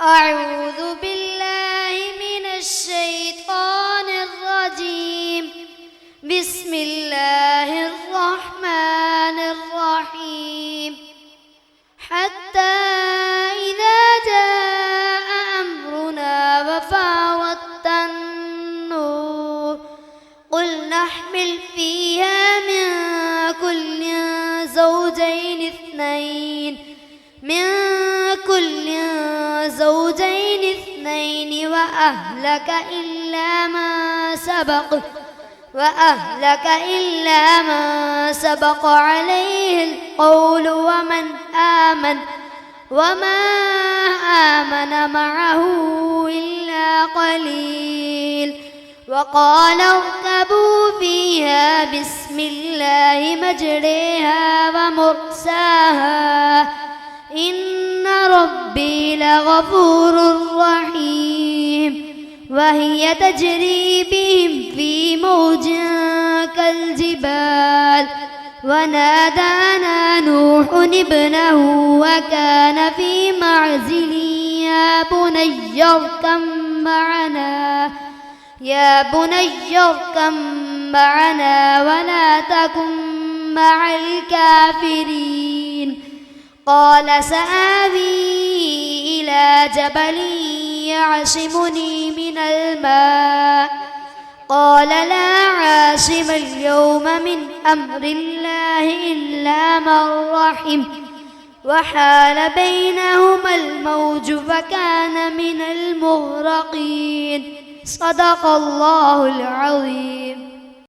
أعوذ بالله من الشيطان الرجيم. بسم الله الرحمن الرحيم. حتى إذا جاء أمرنا وفاردت النور قل نحمل فيها من كل زوجين اثنين وأهلك إلا من سبق عليه القول وما آمن معه إلا قليل. وقال اركبوا فيها بسم الله مجريها ومرساها إن ربي لغفور رحيم. وهي تجري بهم في موج كالجبال ونادانا نوح ابنه وكان في معزل يا بني اركب معنا ولا تكن مع الكافرين. قال سآوي إلى جبل يعصمني من الماء قال لا عاصم اليوم من أمر الله إلا من رحم وحال بينهما الموج فكان من المغرقين. صدق الله العظيم.